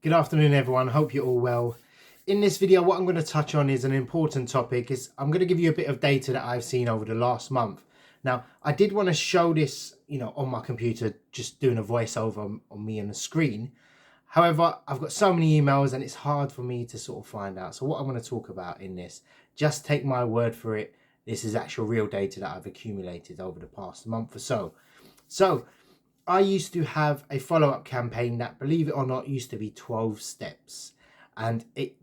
Good afternoon, everyone. Hope you're all well. In this video, what I'm going to touch on is an important topic. I'm going to give you a bit of data that I've seen over the last month. Now, I did want to show this, on my computer, just doing a voiceover on me on the screen. However, I've got so many emails and it's hard for me to sort of find out. So what I'm going to talk about in this, just take my word for it. This is actual real data that I've accumulated over the past month or so. So I used to have a follow-up campaign that, believe it or not, used to be 12 steps. And it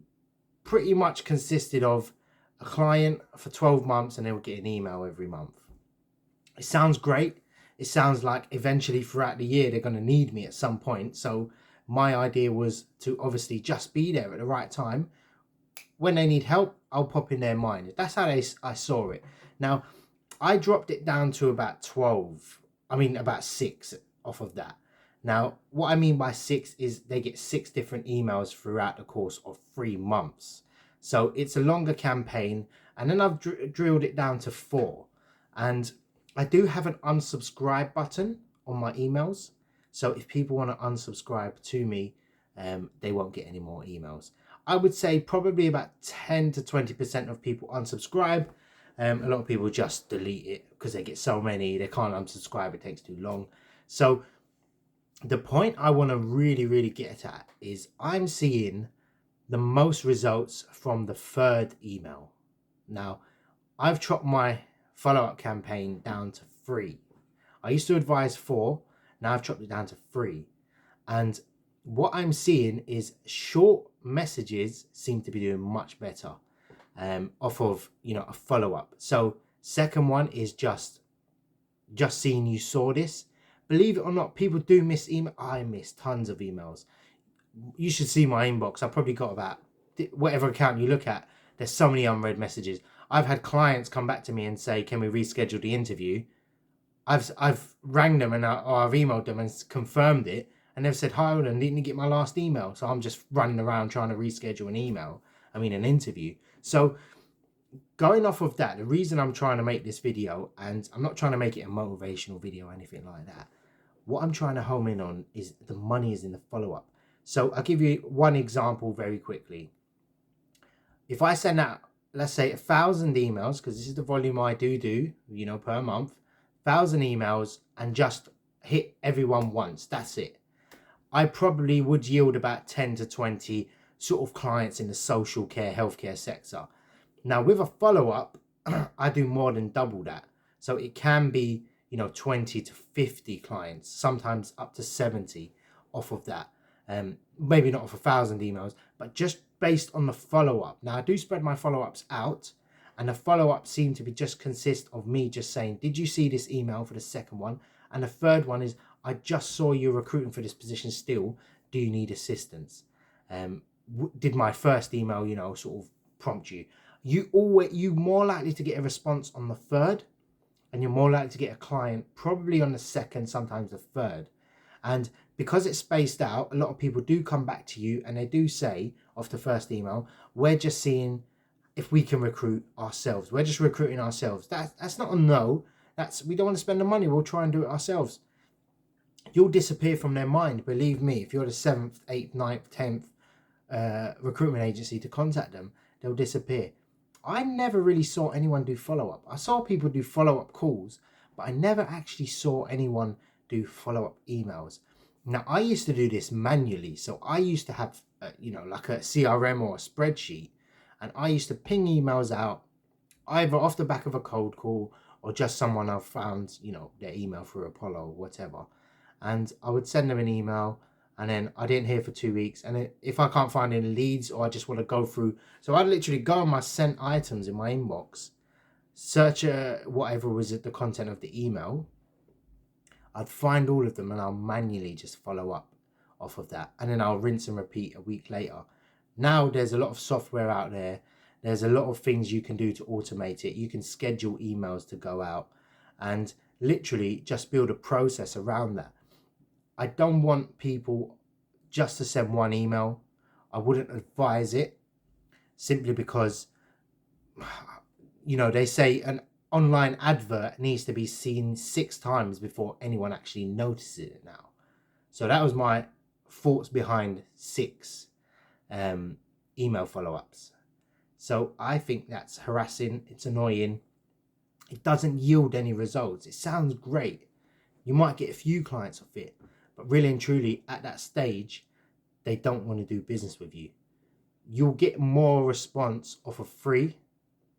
pretty much consisted of a client for 12 months and they would get an email every month. It sounds great. It sounds like eventually throughout the year, they're going to need me at some point. So my idea was to obviously just be there at the right time. When they need help, I'll pop in their mind. That's how I saw it. Now, I dropped it down to about 6 off of that. Now, what I mean by 6 is they get 6 different emails throughout the course of 3 months. So it's a longer campaign. And then I've drilled it down to 4. And I do have an unsubscribe button on my emails. So if people want to unsubscribe to me, they won't get any more emails. I would say probably about 10 to 20% of people unsubscribe. A lot of people just delete it because they get so many, they can't unsubscribe, it takes too long. So the point I want to really get at is I'm seeing the most results from the 3rd email. Now, I've chopped my follow-up campaign down to 3. I used to advise 4. Now I've chopped it down to 3. And what I'm seeing is short messages seem to be doing much better off of, a follow-up. So second one is just seeing you saw this. Believe it or not, people do miss email. I miss tons of emails. You should see my inbox. I've probably got about, whatever account you look at, there's so many unread messages. I've had clients come back to me and say, can we reschedule the interview? I've rang them or I've emailed them and confirmed it. And they've said, hi, Olin, didn't you get my last email? So I'm just running around trying to reschedule an interview. So going off of that, the reason I'm trying to make this video, and I'm not trying to make it a motivational video or anything like that. What I'm trying to home in on is the money is in the follow-up. So I'll give you one example very quickly. If I send out, let's say 1,000 emails, because this is the volume I do, per month, 1,000 emails and just hit everyone once, that's it. I probably would yield about 10 to 20 sort of clients in the social care, healthcare sector. Now with a follow-up, I do more than double that. So it can be, 20 to 50 clients, sometimes up to 70 off of that. Maybe not off 1,000 emails, but just based on the follow-up. Now I do spread my follow-ups out, and the follow-up seem to be just consist of me just saying, did you see this email for the second one? And the third one is, I just saw you recruiting for this position still. Do you need assistance? Did my first email, sort of prompt you? You're more likely to get a response on the 3rd, and you're more likely to get a client probably on the 2nd, sometimes the 3rd. And because it's spaced out, a lot of people do come back to you and they do say off the first email, we're just seeing if we can recruit ourselves. We're just recruiting ourselves. That's not a no. We don't want to spend the money. We'll try and do it ourselves. You'll disappear from their mind. Believe me, if you're the 7th, 8th, 9th, 10th recruitment agency to contact them, they'll disappear. I never really saw anyone do follow-up. I saw people do follow-up calls, but I never actually saw anyone do follow-up emails. Now, I used to do this manually. So I used to have, like a CRM or a spreadsheet, and I used to ping emails out either off the back of a cold call or just someone I've found, their email through Apollo or whatever. And I would send them an email, and then I didn't hear for 2 weeks. And if I can't find any leads or I just want to go through, so I'd literally go on my sent items in my inbox, search whatever was the content of the email. I'd find all of them and I'll manually just follow up off of that. And then I'll rinse and repeat a week later. Now there's a lot of software out there. There's a lot of things you can do to automate it. You can schedule emails to go out and literally just build a process around that. I don't want people just to send one email. I wouldn't advise it simply because, they say an online advert needs to be seen 6 times before anyone actually notices it now. So that was my thoughts behind 6 email follow-ups. So I think that's harassing. It's annoying. It doesn't yield any results. It sounds great. You might get a few clients off it, but really and truly at that stage, they don't want to do business with you. You'll get more response off of 3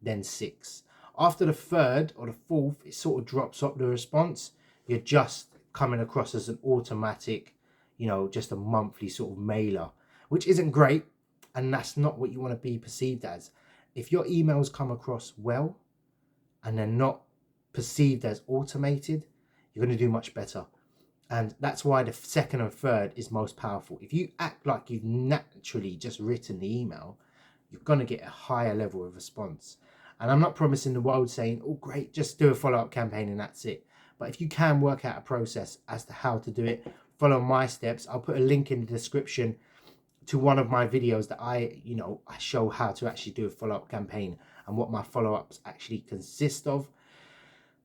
than 6. After the 3rd or the 4th, it sort of drops up the response. You're just coming across as an automatic, just a monthly sort of mailer, which isn't great. And that's not what you want to be perceived as. If your emails come across well and they're not perceived as automated, you're going to do much better. And that's why the 2nd and 3rd is most powerful. If you act like you've naturally just written the email, you're going to get a higher level of response. And I'm not promising the world saying, oh, great, just do a follow-up campaign and that's it. But if you can work out a process as to how to do it, follow my steps. I'll put a link in the description to one of my videos that I show how to actually do a follow-up campaign and what my follow-ups actually consist of.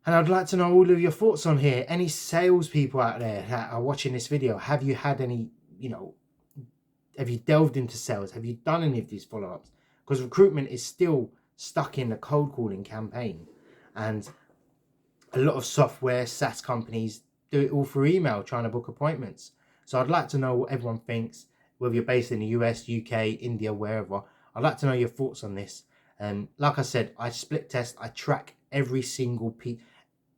And I'd like to know all of your thoughts on here. Any salespeople out there that are watching this video, have you had any, have you delved into sales? Have you done any of these follow-ups? Because recruitment is still stuck in the cold calling campaign. And a lot of software, SaaS companies do it all through email, trying to book appointments. So I'd like to know what everyone thinks, whether you're based in the US, UK, India, wherever. I'd like to know your thoughts on this. Like I said, I split test, I track every single piece.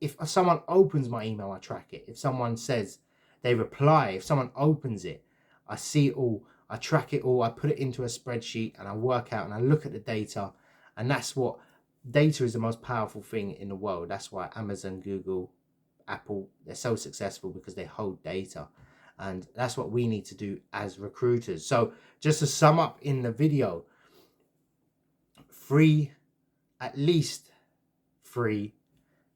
If someone opens my email, I track it. If someone says they reply, if someone opens it, I see it all, I track it all, I put it into a spreadsheet and I work out and I look at the data. And that's what data is, the most powerful thing in the world. That's why Amazon, Google, Apple, they're so successful, because they hold data. And that's what we need to do as recruiters. So just to sum up in the video, at least three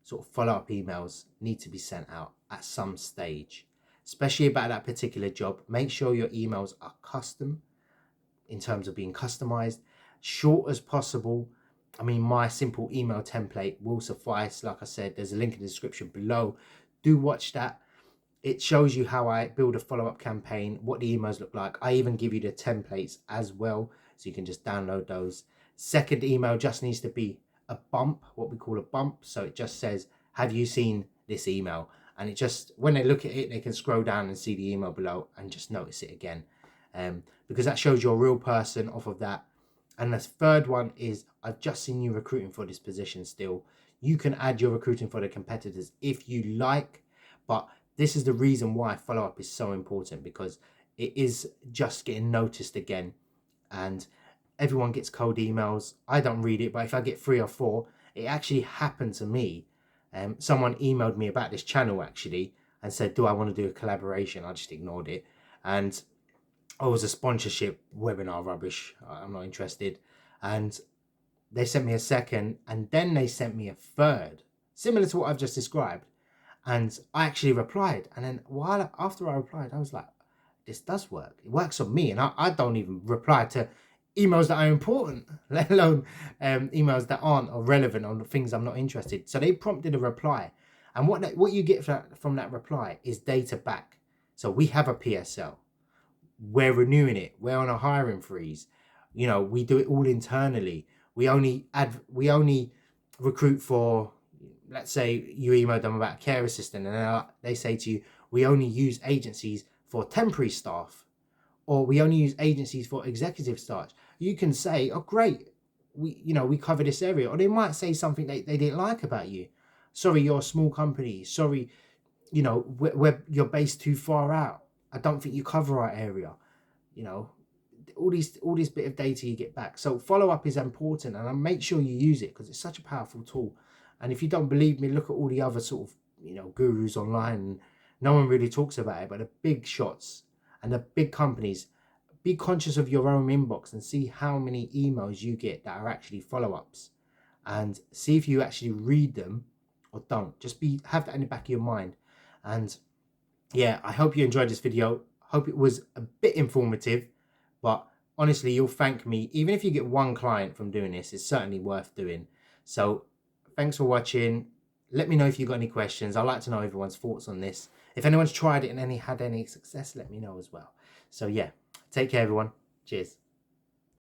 sort of follow-up emails need to be sent out at some stage, especially about that particular job. Make sure your emails are custom in terms of being customized, short as possible. I mean, my simple email template will suffice. Like I said, there's a link in the description below. Do watch that. It shows you how I build a follow-up campaign, what the emails look like. I even give you the templates as well, so you can just download those. Second email just needs to be a bump, what we call a bump. So it just says, have you seen this email? And it just, when they look at it, they can scroll down and see the email below and just notice it again. Because that shows you're a real person off of that. And the third one is, I've just seen you recruiting for this position still. You can add your recruiting for the competitors if you like, but this is the reason why follow-up is so important, because it is just getting noticed again. And everyone gets cold emails. I don't read it, but if I get 3 or 4, it actually happened to me. Someone emailed me about this channel actually and said, do I want to do a collaboration? I just ignored it. And I was a sponsorship webinar rubbish. I'm not interested. And they sent me a second, and then they sent me a third, similar to what I've just described. And I actually replied. And then after I replied, I was like, this does work. It works on me. And I don't even reply to emails that are important, let alone emails that aren't or relevant on the things I'm not interested. So they prompted a reply. And what you get from that reply is data back. So we have a PSL. We're renewing it. We're on a hiring freeze. We do it all internally. We only recruit for, let's say you emailed them about a care assistant and they say to you, we only use agencies for temporary staff, or we only use agencies for executive staff. You can say, oh great, we cover this area. Or they might say something they didn't like about you. Sorry, you're a small company. Sorry, you're based too far out. I don't think you cover our area. All this bit of data you get back. So follow-up is important, and I make sure you use it because it's such a powerful tool. And if you don't believe me, look at all the other sort of gurus online. No one really talks about it, but the big shots and the big companies, be conscious of your own inbox and see how many emails you get that are actually follow-ups, and see if you actually read them or don't. Just have that in the back of your mind. And yeah, I hope you enjoyed this video. Hope it was a bit informative, but honestly, you'll thank me. Even if you get one client from doing this, it's certainly worth doing. So thanks for watching. Let me know if you've got any questions. I'd like to know everyone's thoughts on this. If anyone's tried it and had any success, let me know as well. So yeah, take care everyone. Cheers.